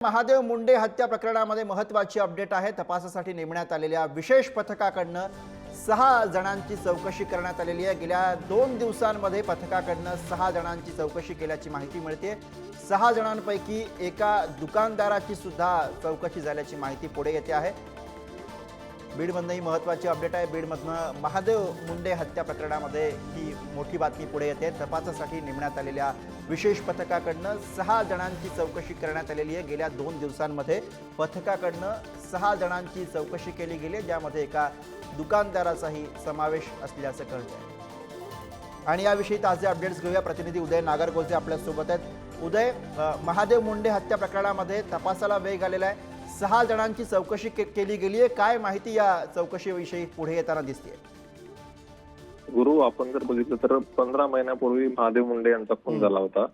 महादेव मुंडे हत्या प्रकरणामध्ये महत्त्वाची अपडेट आहे। तपासासाठी नेमण्यात आलेल्या विशेष पथकाकडनं 6 जणांची चौकशी करण्यात आलेली आहे। गेल्या 2 दिवसांमध्ये पथकाकडनं 6 जणांची चौकशी केल्याची माहिती मिळते। 6 जणांपैकी एका दुकानदाराची सुद्धा चौकशी झाल्याची माहिती पुढे येते आहे। बीडमधनंही महत्त्वाची अपडेट आहे। बीडमधनं महादेव मुंडे हत्या प्रकरणामध्ये ही मोठी बातमी पुढे येते। तपासासाठी नेमण्यात आलेल्या विशेष पथकाकडनं 6 जणांची चौकशी करण्यात आलेली आहे। गेल्या 2 दिवसांमध्ये पथकाकडनं 6 जणांची चौकशी केली गेली, ज्यामध्ये एका दुकानदाराचाही समावेश असल्याचं कळतंय। आणि याविषयी ताजे अपडेट्स घेऊया। प्रतिनिधी उदय नागरगोजे आपल्यासोबत आहेत। उदय, महादेव मुंडे हत्या प्रकरणामध्ये तपासाला वेग आलेला आहे। 6 जणांची चौकशी केली गेली आहे। काय माहिती या चौकशीविषयी पुढे येताना दिसते? गुरु, आपण जर बघितलं तर 15 महिन्यापूर्वी महादेव मुंडे यांचा खून झाला होता।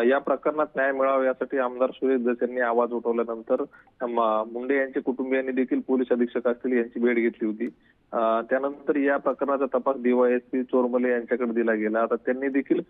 या प्रकरणात न्याय मिळावा यासाठी आमदार सुरेश दस यांनी आवाज उठवल्यानंतर मुंडे यांच्या कुटुंबियांनी देखील पोलीस अधीक्षक असतील यांची भेट घेतली होती। त्यानंतर या प्रकरणाचा तपास डीवायएसपी चोरमले यांच्याकडे दिला गेला। आता त्यांनी देखील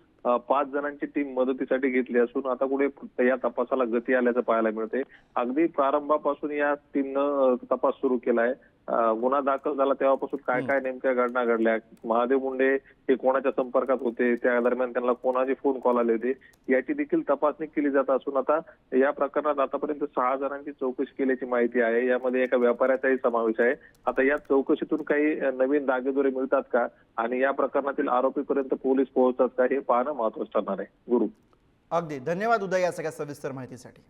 5 जणांची टीम मदतीसाठी घेतली असून आता कुठे या तपासाला गती आल्याचं पाहायला मिळते। अगदी प्रारंभापासून या टीमनं तपास सुरू केलाय। गुन्हा दाखल झाला तेव्हापासून काय काय नेमक्या घटना घडल्या, महादेव मुंडे हे कोणाच्या संपर्कात होते, त्या दरम्यान त्यांना कोणाचे फोन कॉल आले होते, याची देखील तपासणी केली जात असून आता या प्रकरणात आतापर्यंत 6 जणांची चौकशी केल्याची माहिती आहे। यामध्ये एका व्यापाऱ्याचाही समावेश आहे। आता या चौकशीतून काही नवीन दागेदोरे मिळतात का आणि या प्रकरणातील आरोपीपर्यंत पोलीस पोहोचतात का, हे पाहणं महत्त्वाचं ठरणार आहे। गुरु, अगदी धन्यवाद उदय या सगळ्या सविस्तर माहितीसाठी।